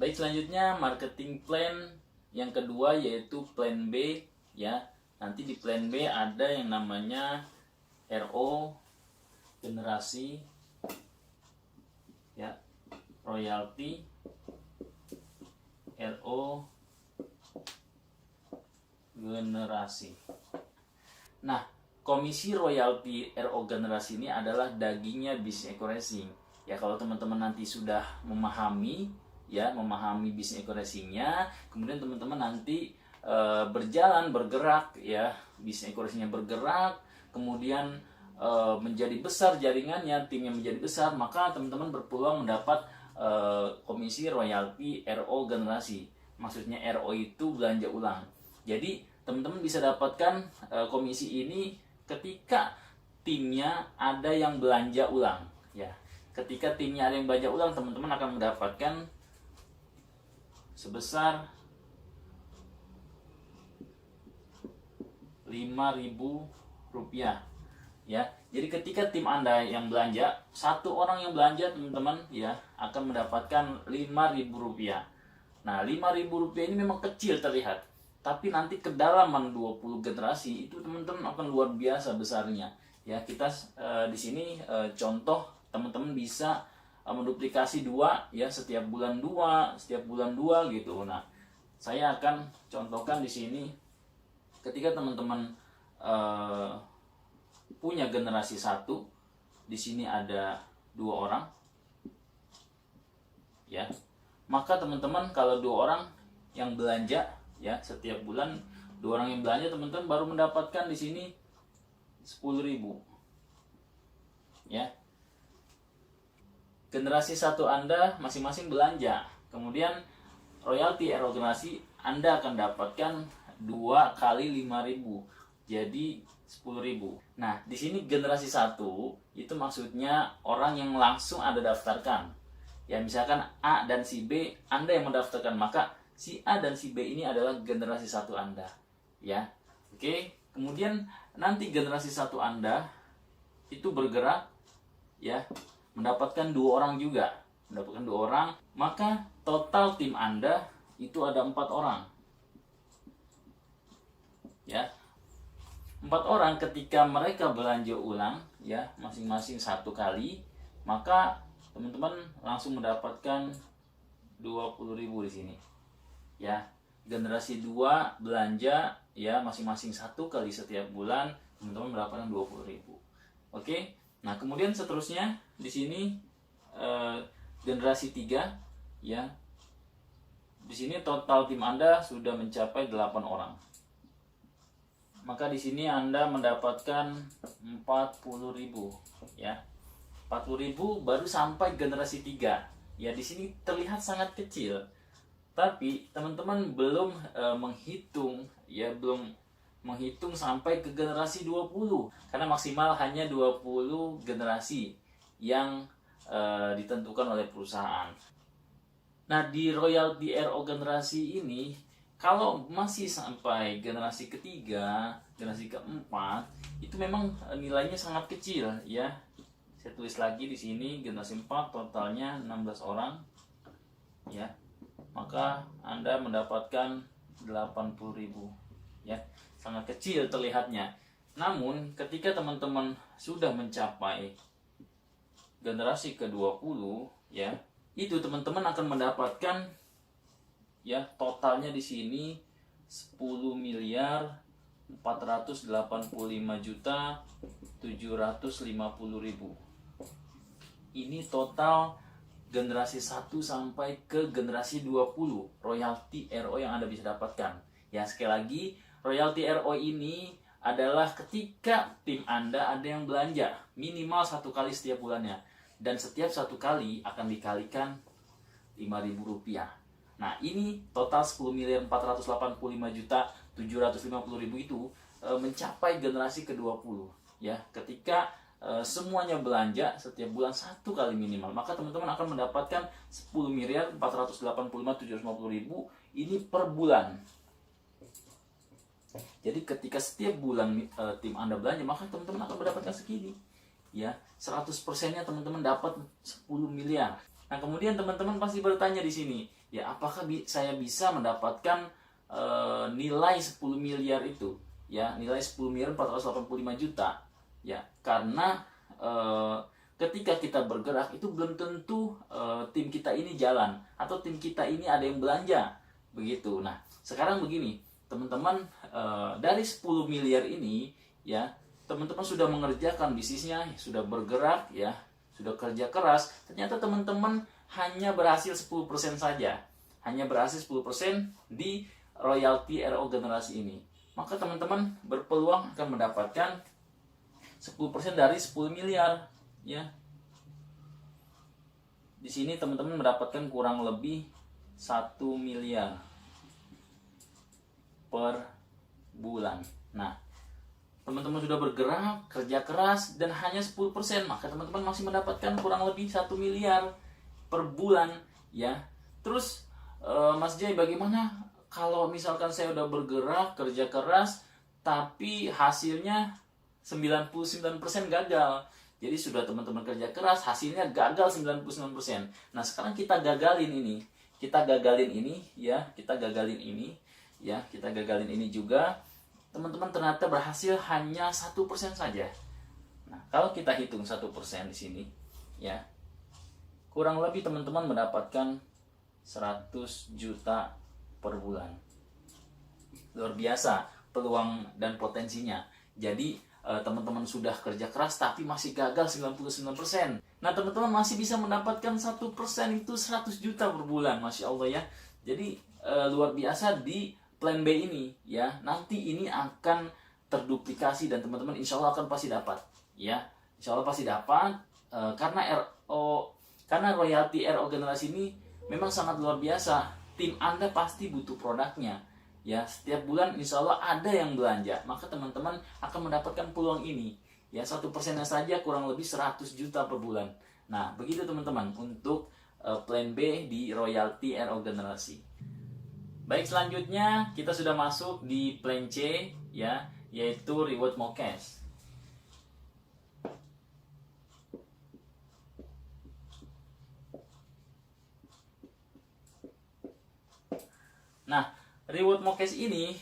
Baik, selanjutnya marketing plan yang kedua yaitu plan B ya. Nanti di plan B ada yang namanya RO generasi ya, royalti, RO generasi. Nah, komisi royalti RO generasi ini adalah dagingnya bisnis eco racing. Ya, kalau teman-teman nanti sudah memahami bisnis eco racingnya, kemudian teman-teman nanti bergerak ya, bisnis eco racingnya bergerak, kemudian menjadi besar jaringannya, timnya menjadi besar, maka teman-teman berpeluang mendapat komisi royalti RO generasi. Maksudnya RO itu belanja ulang. Jadi teman-teman bisa dapatkan komisi ini ketika timnya ada yang belanja ulang ya. Ketika timnya ada yang belanja ulang, teman-teman akan mendapatkan sebesar Rp5.000 ya. Jadi ketika tim Anda yang belanja, satu orang yang belanja teman-teman ya akan mendapatkan Rp5.000. Nah, Rp5.000 ini memang kecil terlihat, tapi nanti kedalaman 20 generasi itu teman-teman akan luar biasa besarnya. Ya, kita di sini contoh teman-teman bisa menduplikasi 2 ya, setiap bulan 2 gitu. Nah, saya akan contohkan di sini ketika teman-teman punya generasi 1, di sini ada 2 orang ya. Maka teman-teman kalau 2 orang yang belanja ya, setiap bulan 2 orang yang belanja, teman-teman baru mendapatkan di sini 10.000 ya. Generasi 1 Anda masing-masing belanja, kemudian royalti RO generasi Anda akan dapatkan 2 kali 5.000, jadi 10.000. Nah, di sini generasi 1 itu maksudnya orang yang langsung Anda daftarkan. Ya, misalkan A dan si B Anda yang mendaftarkan, maka si A dan si B ini adalah generasi 1 Anda. Ya. Oke, kemudian nanti generasi 1 Anda itu bergerak ya, mendapatkan 2 orang juga. Mendapatkan 2 orang, maka total tim Anda itu ada 4 orang. Ya. 4 orang ketika mereka belanja ulang ya, masing-masing 1 kali, maka teman-teman langsung mendapatkan 20.000 di sini. Ya, generasi 2 belanja ya, masing-masing 1 kali setiap bulan, teman-teman mendapatkan 20.000. Oke. Nah, kemudian seterusnya di sini generasi 3 ya. Di sini total tim Anda sudah mencapai 8 orang. Maka di sini Anda mendapatkan 40.000 ya. 40.000 baru sampai generasi 3. Ya, di sini terlihat sangat kecil. Tapi teman-teman belum menghitung ya, belum menghitung sampai ke generasi 20. Karena maksimal hanya 20 generasi yang ditentukan oleh perusahaan. Nah, di royalti RO generasi ini, kalau masih sampai generasi ketiga, generasi keempat, itu memang nilainya sangat kecil ya. Saya tulis lagi di sini, generasi 4 totalnya 16 orang ya. Maka Anda mendapatkan 80.000 ya. Sangat kecil terlihatnya. Namun ketika teman-teman sudah mencapai generasi ke-20 ya, itu teman-teman akan mendapatkan ya, totalnya di sini 10.485.750.000. Ini total generasi 1 sampai ke generasi 20 royalti RO yang Anda bisa dapatkan. Ya, sekali lagi, royalti RO ini adalah ketika tim Anda ada yang belanja minimal 1 kali setiap bulannya, dan setiap 1 kali akan dikalikan Rp5.000. Nah, ini total 10.485.750.000 itu mencapai generasi ke-20 ya. Ketika semuanya belanja setiap bulan 1 kali minimal, maka teman-teman akan mendapatkan 10.485.750.000 ini per bulan. Jadi ketika setiap bulan tim Anda belanja, maka teman-teman akan mendapatkan segini ya. 100%-nya teman-teman dapat 10 miliar. Nah, kemudian teman-teman pasti bertanya di sini, ya apakah saya bisa mendapatkan nilai 10 miliar itu, ya nilai 10 miliar 485 juta, ya karena ketika kita bergerak itu belum tentu tim kita ini jalan atau tim kita ini ada yang belanja begitu. Nah sekarang begini teman-teman, dari 10 miliar ini ya teman-teman sudah mengerjakan bisnisnya, sudah bergerak ya, sudah kerja keras, ternyata teman-teman hanya berhasil 10% saja, hanya berhasil 10% di royalti RO generasi ini, maka teman-teman berpeluang akan mendapatkan 10% dari 10 miliar ya. Di sini teman-teman mendapatkan kurang lebih 1 miliar per bulan. Nah, teman-teman sudah bergerak, kerja keras dan hanya 10%, maka teman-teman masih mendapatkan kurang lebih 1 miliar per bulan ya. Terus Mas Jay, bagaimana kalau misalkan saya udah bergerak, kerja keras tapi hasilnya 99% gagal? Jadi sudah teman-teman kerja keras, hasilnya gagal 99%. Nah, sekarang kita gagalin ini. Kita gagalin ini ya, kita gagalin ini ya, kita gagalin ini juga. Teman-teman ternyata berhasil hanya 1% saja. Nah, kalau kita hitung 1% di sini ya, kurang lebih teman-teman mendapatkan 100 juta per bulan. Luar biasa peluang dan potensinya. Jadi teman-teman sudah kerja keras tapi masih gagal 99%. Nah teman-teman masih bisa mendapatkan 1% itu 100 juta per bulan. Masya Allah ya. Jadi luar biasa di plan B ini ya. Nanti ini akan terduplikasi dan teman-teman insya Allah akan pasti dapat ya. Insya Allah pasti dapat karena royalti RO generasi ini memang sangat luar biasa. Tim Anda pasti butuh produknya ya. Setiap bulan insya Allah ada yang belanja, maka teman-teman akan mendapatkan peluang ini ya. 1% saja kurang lebih 100 juta per bulan. Nah begitu teman-teman untuk plan B di royalti RO generasi. Baik, selanjutnya kita sudah masuk di plan C ya, yaitu reward more cash. Nah, reward more cash ini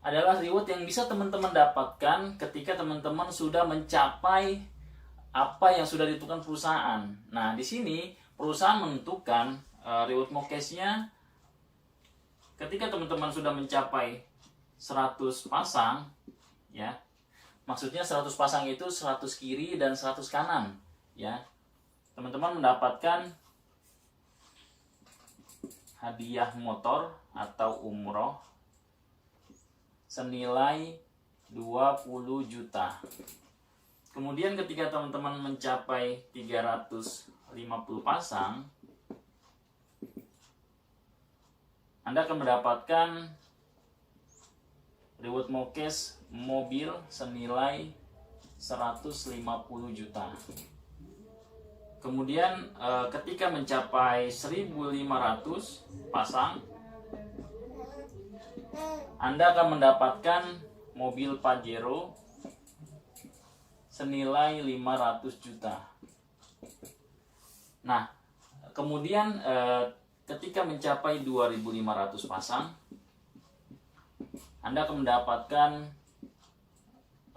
adalah reward yang bisa teman-teman dapatkan ketika teman-teman sudah mencapai apa yang sudah ditentukan perusahaan. Nah, di sini perusahaan menentukan reward more cash-nya ketika teman-teman sudah mencapai 100 pasang ya. Maksudnya 100 pasang itu 100 kiri dan 100 kanan ya. Teman-teman mendapatkan hadiah motor atau umroh senilai 20 juta. Kemudian ketika teman-teman mencapai 350 pasang, Anda akan mendapatkan reward more cash mobil senilai 150 juta. Kemudian ketika mencapai 1.500 pasang, Anda akan mendapatkan mobil Pajero senilai 500 juta. Nah, kemudian ketika mencapai 2.500 pasang, Anda akan mendapatkan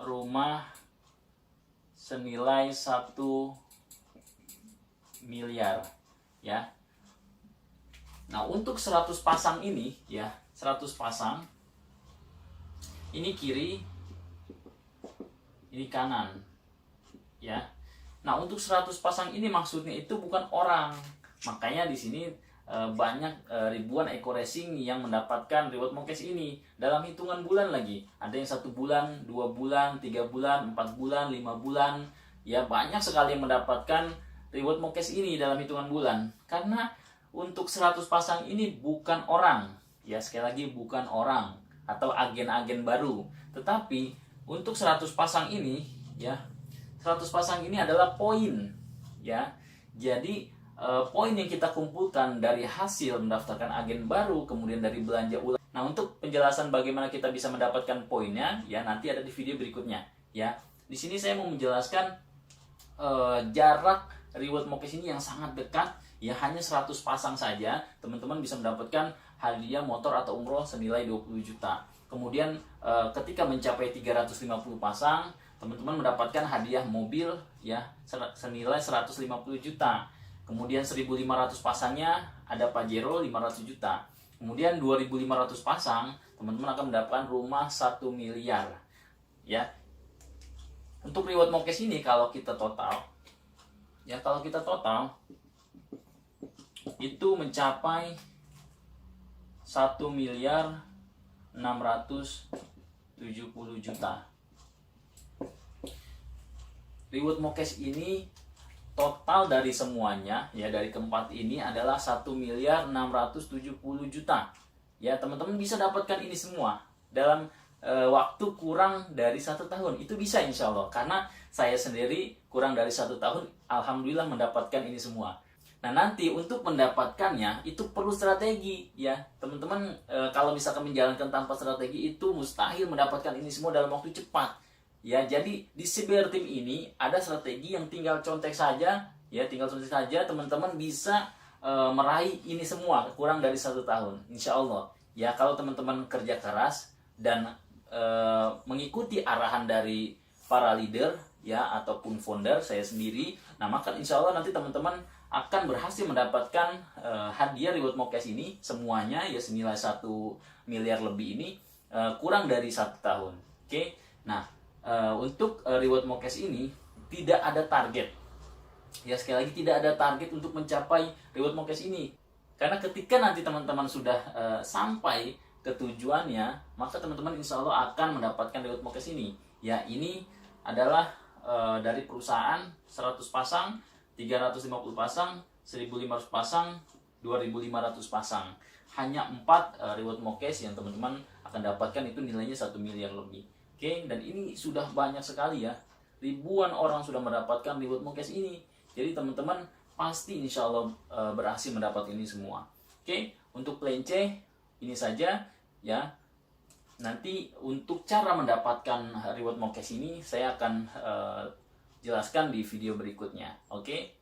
rumah senilai 1 miliar ya. Nah, untuk 100 pasang ini ya, 100 pasang ini kiri, ini kanan ya. Nah, untuk 100 pasang ini maksudnya itu bukan orang. Makanya di sini banyak ribuan eco racing yang mendapatkan reward more cash ini dalam hitungan bulan lagi. Ada yang 1 bulan, 2 bulan, 3 bulan, 4 bulan, 5 bulan ya. Banyak sekali yang mendapatkan reward more cash ini dalam hitungan bulan. Karena untuk 100 pasang ini bukan orang ya, sekali lagi bukan orang atau agen-agen baru, tetapi untuk 100 pasang ini ya, 100 pasang ini adalah poin ya. Jadi poin yang kita kumpulkan dari hasil mendaftarkan agen baru, kemudian dari belanja ulang. Nah, untuk penjelasan bagaimana kita bisa mendapatkan poinnya ya, nanti ada di video berikutnya ya. Di sini saya mau menjelaskan jarak reward more cash ini yang sangat dekat, ya hanya 100 pasang saja teman-teman bisa mendapatkan hadiah motor atau umroh senilai 20 juta. Kemudian ketika mencapai 350 pasang, teman-teman mendapatkan hadiah mobil ya senilai 150 juta. Kemudian 1.500 pasangnya ada Pajero 500 juta. Kemudian 2.500 pasang teman-teman akan mendapatkan rumah 1 miliar. Ya. Untuk reward Mokes ini kalau kita total itu mencapai 1.670 juta. Reward Mokes ini total dari semuanya ya, dari keempat ini adalah 1.670 juta. Ya, teman-teman bisa dapatkan ini semua dalam waktu kurang dari 1 tahun. Itu bisa insya Allah, karena saya sendiri kurang dari 1 tahun alhamdulillah mendapatkan ini semua. Nah, nanti untuk mendapatkannya itu perlu strategi ya teman-teman. Kalau misalkan menjalankan tanpa strategi itu mustahil mendapatkan ini semua dalam waktu cepat ya. Jadi di CBR Team ini ada strategi yang tinggal contek saja ya, teman-teman bisa meraih ini semua kurang dari 1 tahun insya Allah ya. Kalau teman-teman kerja keras dan mengikuti arahan dari para leader ya ataupun founder saya sendiri, nah maka insya Allah nanti teman-teman akan berhasil mendapatkan hadiah reward Mokes ini semuanya ya senilai 1 miliar lebih ini kurang dari 1 tahun. Oke. Nah, untuk reward Mokes ini tidak ada target. Ya, sekali lagi tidak ada target untuk mencapai reward Mokes ini. Karena ketika nanti teman-teman sudah sampai ke tujuannya, maka teman-teman insya Allah akan mendapatkan reward Mokes ini. Ya, ini adalah dari perusahaan 100 pasang, 350 pasang, 1.500 pasang, 2.500 pasang. Hanya 4 reward Mokes yang teman-teman akan dapatkan itu nilainya 1 miliar lebih. Oke, dan ini sudah banyak sekali ya. Ribuan orang sudah mendapatkan reward Mokes ini. Jadi teman-teman pasti insya Allah berhasil mendapat ini semua. Oke, untuk plan C ini saja ya. Nanti untuk cara mendapatkan reward Mokes ini saya akan jelaskan di video berikutnya. Oke.